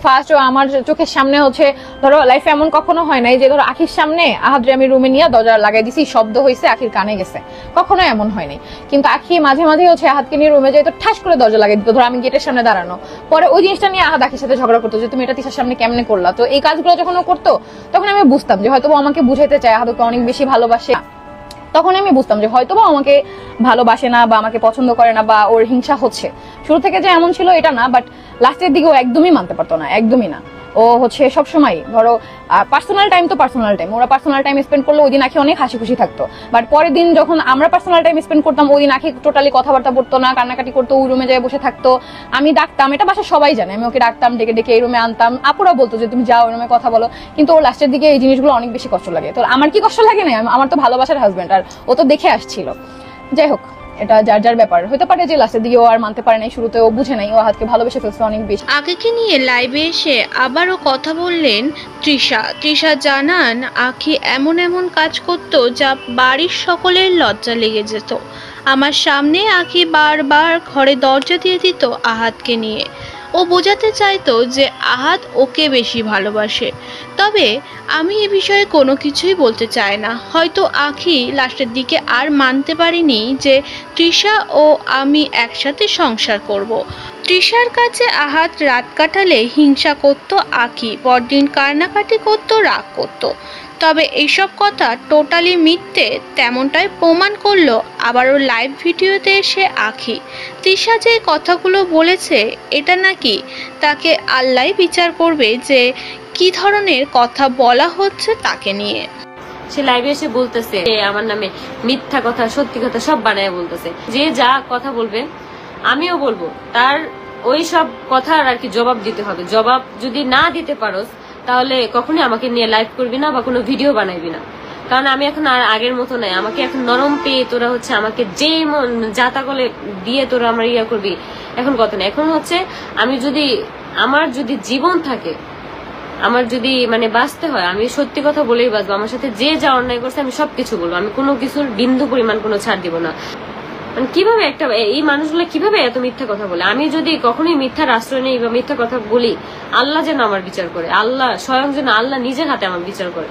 First আমার চোখের সামনে হচ্ছে ধরো লাইফে এমন কখনো হয় নাই যে ধরো আখির সামনে আহাদরে আমি রুমে নিয়ে দরজা লাগাই দিছি, শব্দ হয়েছে, আখির কানে গেছে, কখনো এমন হয়নি। কিন্তু আখি মাঝে মাঝে হচ্ছে আহাদকে নিয়ে রুমে যাই তো ঠাস করে দরজা লাগাই দিত, ধরো আমি গেটের সামনে দাঁড়ানো, পরে ওই জিনিসটা নিয়ে আহাদ আখির সাথে ঝগড়া করতো যে তুমি এটা তিশার সামনে কেমনে করলা। তো এই কাজগুলো যখন ও করতো তখন আমি বুঝতাম যে হয়তো আমাকে বুঝাইতে চায়, আহাদকে অনেক বেশি ভালোবাসে। তখন আমি বুঝতাম যে হয়তোবা আমাকে ভালোবাসে না বা আমাকে পছন্দ করে না বা ওর হিংসা হচ্ছে। শুরু থেকে যে এমন ছিল এটা না, বাট লাস্টের দিকে ও একদমই মানতে পারতো না, একদমই না। ও হচ্ছে সবসময় ধরো পার্সোনাল টাইম তো পার্সোনাল টাইম, ওরা পার্সোনাল টাইম স্পেন্ড করলে ওই দিন আখি অনেক হাসি খুশি থাকতো। বাট পরের দিন যখন আমরা পার্সোনাল টাইম স্পেন্ড করতাম ওই দিন আখি টোটালি কথাবার্তা বলতো না, কান্নাকাটি করতো, ওই রুমে যায় বসে থাকতো। আমি ডাকতাম, এটা বাসা সবাই জানে, আমি ওকে ডাকতাম, ডেকে ডেকে এই রুমে আনতাম, আপুরা বলতো যে তুমি যাও ওই রুমে কথা বলো। কিন্তু ওর লাস্টের দিকে এই জিনিসগুলো অনেক বেশি কষ্ট লাগে। তো আমার কি কষ্ট লাগে না, আমার তো ভালোবাসার হাজবেন্ড, আর ও তো দেখে আসছিল। যাই হোক, এটা যার যার ব্যাপার। হতে পারে যে লাস্টের দিকে ও আর মানতে পারে নাই, শুরুতে ও বুঝে নাই, ও আহাদকে ভালোবেসে ফেলছে অনেক বেশি। আখিকে নিয়ে লাইভে এসে আবারও কথা বললেন তৃষা জানান আখি এমন এমন কাজ করত যা বাড়ির সকলের লজ্জা লেগে যেত। আমার সামনে আখি বারবার ঘরে দরজা দিয়ে দিত আহাদকে নিয়ে। ও বোঝাতে চাইতো যে আহাদ ওকে বেশি ভালোবাসে। তবে আমি এ বিষয়ে কোনো কিছুই বলতে চাই না। হয়তো আখি লাস্টের দিকে আর মানতে পারিনি যে তৃষা ও আমি একসাথে সংসার করব। তৃষার কাছে আহাদ রাত কাটালে হিংসা করত আখি, পরদিন কান্নাকাটি করত, রাগ করত। তবে এইসব কথা টোটালি মিথ্যে তেমনটাই প্রমাণ করলো আবারও লাইভ ভিডিওতে এসে আখি। তৃষা যে কথাগুলো বলেছে এটা নাকি তাকে আল্লাহ বিচার করবে যে কি ধরনের কথা বলা হচ্ছে তাকে নিয়ে। সে লাইভে এসে বলতেছে আমার নামে মিথ্যা কথা সত্যি কথা সব বানায় বলতেছে। যে যা কথা বলবে আমিও বলবো, তার ওই সব কথার আর কি জবাব দিতে হবে। জবাব যদি না দিতে পারো তাহলে কখনোই আমাকে নিয়ে লাইভ করবি না বা কোনো ভিডিও বানাইবি না। কারণ আমি এখন আর আগের মতো নাই, আমাকে এখন নরম পেয়ে তোরা হচ্ছে আমাকে যে মন যাতা করে দিয়ে তোরা আমার ইয়া করবি, এখন কথা না। এখন হচ্ছে আমি যদি আমার যদি জীবন থাকে, আমার যদি মানে বাঁচতে হয়, আমি সত্যি কথা বলেই বাঁচবো। আমার সাথে যে যা অন্যায় করছে আমি সবকিছু বলবো, আমি কোনো কিছুর বিন্দু পরিমাণ কোনো ছাড় দিব না। মানে কিভাবে একটা এই মানুষগুলো কিভাবে এত মিথ্যা কথা বলে? আমি যদি কখনোই মিথ্যার আশ্রয় নেই বা মিথ্যা কথা বলি, আল্লাহ যেন আমার বিচার করে, আল্লাহ স্বয়ং যেন আল্লাহ নিজের হাতে আমার বিচার করে।